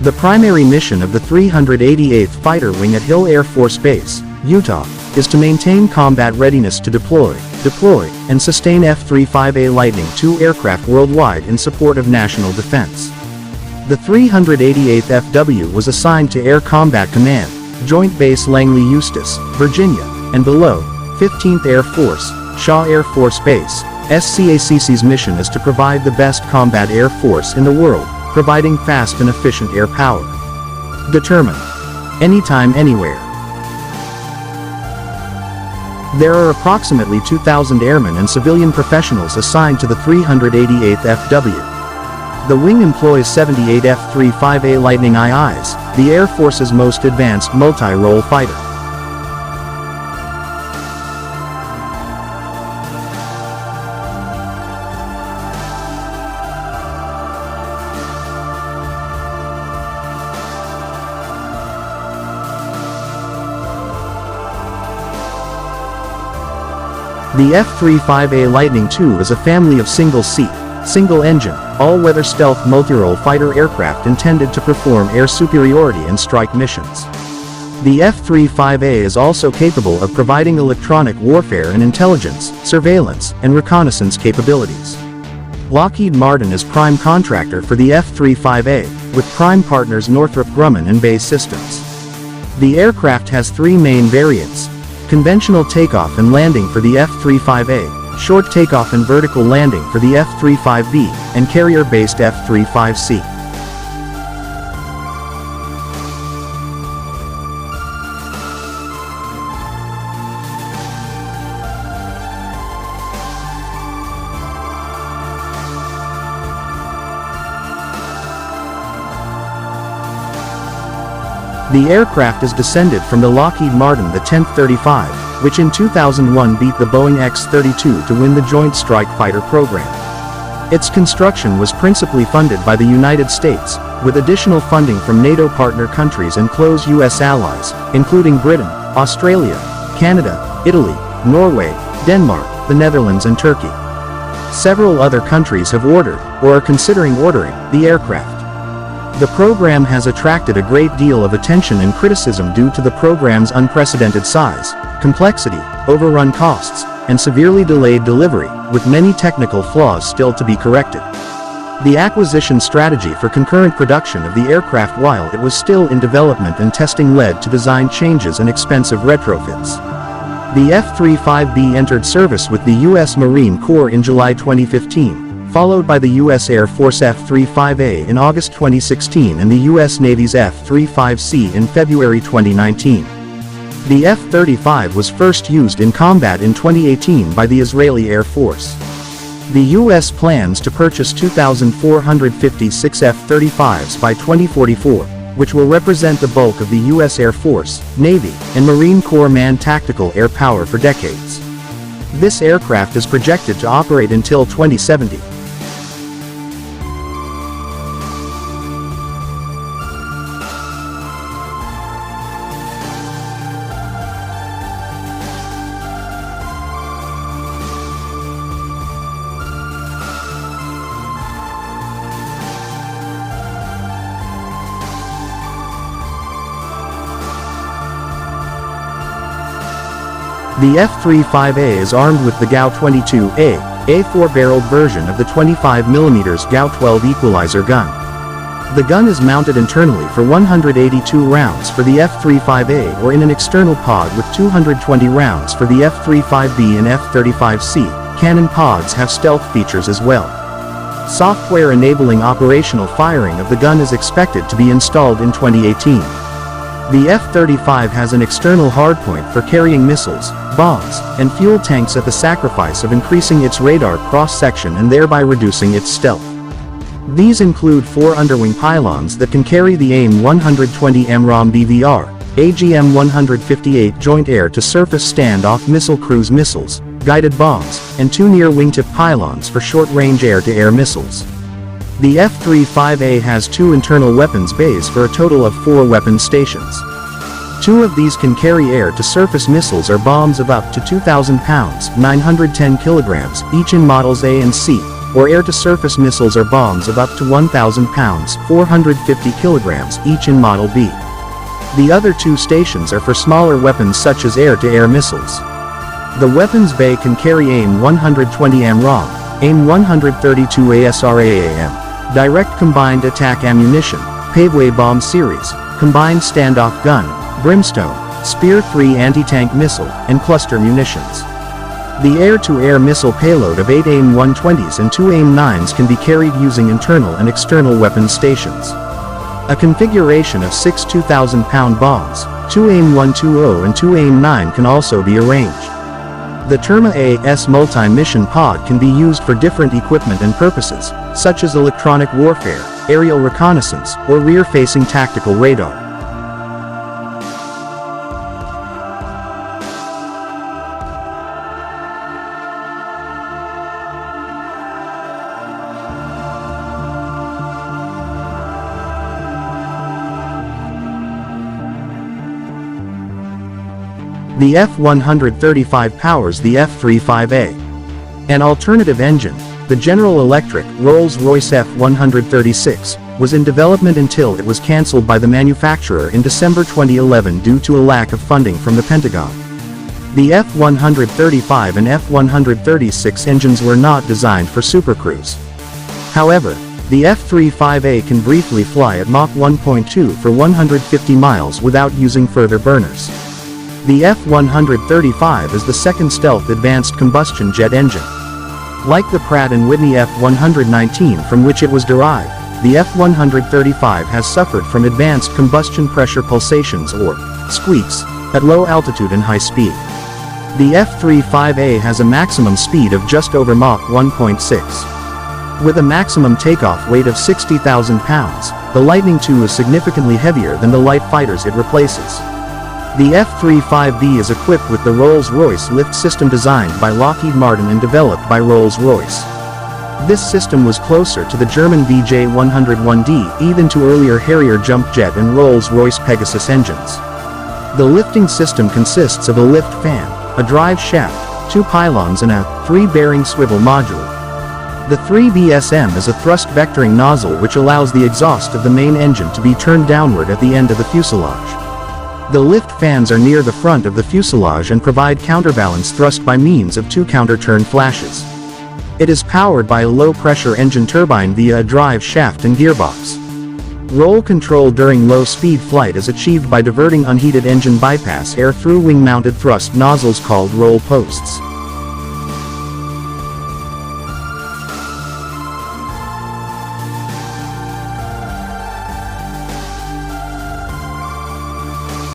The primary mission of the 388th Fighter Wing at Hill Air Force Base, Utah, is to maintain combat readiness to deploy, and sustain F-35A Lightning II aircraft worldwide in support of national defense. The 388th FW was assigned to Air Combat Command, Joint Base Langley, Eustis, Virginia, and below, 15th Air Force, Shaw Air Force Base. SCACC's mission is to provide the best combat air force in the world, providing fast and efficient air power. Determined. Anytime, anywhere. There are approximately 2,000 airmen and civilian professionals assigned to the 388th FW. The wing employs 78 F-35A Lightning IIs, the Air Force's most advanced multi-role fighter. The F-35A Lightning II is a family of single-seat, single-engine, all-weather stealth multirole fighter aircraft intended to perform air superiority and strike missions. The F-35A is also capable of providing electronic warfare and intelligence, surveillance, and reconnaissance capabilities. Lockheed Martin is prime contractor for the F-35A, with prime partners Northrop Grumman and BAE Systems. The aircraft has three main variants: conventional takeoff and landing for the F-35A, short takeoff and vertical landing for the F-35B, and carrier-based F-35C. The aircraft is descended from the Lockheed Martin the 10th 35, which in 2001 beat the Boeing X-32 to win the Joint Strike Fighter program. Its construction was principally funded by the United States, with additional funding from NATO partner countries and close U.S. allies, including Britain, Australia, Canada, Italy, Norway, Denmark, the Netherlands and Turkey. Several other countries have ordered, or are considering ordering, the aircraft. The program has attracted a great deal of attention and criticism due to the program's unprecedented size, complexity, overrun costs, and severely delayed delivery, with many technical flaws still to be corrected. The acquisition strategy for concurrent production of the aircraft while it was still in development and testing led to design changes and expensive retrofits. The F-35B entered service with the U.S. Marine Corps in July 2015. Followed by the U.S. Air Force F-35A in August 2016 and the U.S. Navy's F-35C in February 2019. The F-35 was first used in combat in 2018 by the Israeli Air Force. The U.S. plans to purchase 2,456 F-35s by 2044, which will represent the bulk of the U.S. Air Force, Navy, and Marine Corps manned tactical air power for decades. This aircraft is projected to operate until 2070. The F-35A is armed with the GAU-22A, a 4-barreled version of the 25mm GAU-12 equalizer gun. The gun is mounted internally for 182 rounds for the F-35A or in an external pod with 220 rounds for the F-35B and F-35C. Cannon pods have stealth features as well. Software enabling operational firing of the gun is expected to be installed in 2018. The F-35 has an external hardpoint for carrying missiles, bombs, and fuel tanks at the sacrifice of increasing its radar cross-section and thereby reducing its stealth. These include 4 underwing pylons that can carry the AIM-120 MROM BVR, AGM-158 Joint Air-to-Surface Standoff Missile cruise missiles, guided bombs, and 2 near wingtip pylons for short-range air-to-air missiles. The F-35A has 2 internal weapons bays for a total of 4 weapon stations. 2 of these can carry air-to-surface missiles or bombs of up to 2,000 pounds (910 kilograms) each in models A and C, or air-to-surface missiles or bombs of up to 1,000 pounds (450 kilograms) each in Model B. The other 2 stations are for smaller weapons such as air-to-air missiles. The weapons bay can carry AIM 120 AMRAAM, AIM 132 ASRAAM, Direct Combined Attack Ammunition, Paveway Bomb Series, Combined Standoff Gun, Brimstone, Spear 3 anti-tank missile, and cluster munitions. The air-to-air missile payload of 8 AIM 120s and 2 AIM 9s can be carried using internal and external weapons stations. A configuration of 6 2,000-pound bombs, 2 AIM 120 and 2 AIM 9 can also be arranged. The TERMA-AS multi-mission pod can be used for different equipment and purposes, such as electronic warfare, aerial reconnaissance, or rear-facing tactical radar. The F-135 powers the F-35A. An alternative engine, the General Electric Rolls-Royce F-136, was in development until it was cancelled by the manufacturer in December 2011 due to a lack of funding from the Pentagon. The F-135 and F-136 engines were not designed for supercruise. However, the F-35A can briefly fly at Mach 1.2 for 150 miles without using further burners. The F-135 is the second stealth advanced combustion jet engine. Like the Pratt & Whitney F-119 from which it was derived, the F-135 has suffered from advanced combustion pressure pulsations or squeaks at low altitude and high speed. The F-35A has a maximum speed of just over Mach 1.6. With a maximum takeoff weight of 60,000 pounds, the Lightning II is significantly heavier than the light fighters it replaces. The F-35B is equipped with the Rolls-Royce lift system designed by Lockheed Martin and developed by Rolls-Royce. This system was closer to the German BJ-101D even to earlier Harrier jump jet and Rolls-Royce Pegasus engines. The lifting system consists of a lift fan, a drive shaft, 2 pylons and a 3-bearing swivel module. The 3BSM is a thrust vectoring nozzle which allows the exhaust of the main engine to be turned downward at the end of the fuselage. The lift fans are near the front of the fuselage and provide counterbalance thrust by means of 2 counter-turn flashes. It is powered by a low-pressure engine turbine via a drive shaft and gearbox. Roll control during low-speed flight is achieved by diverting unheated engine bypass air through wing-mounted thrust nozzles called roll posts.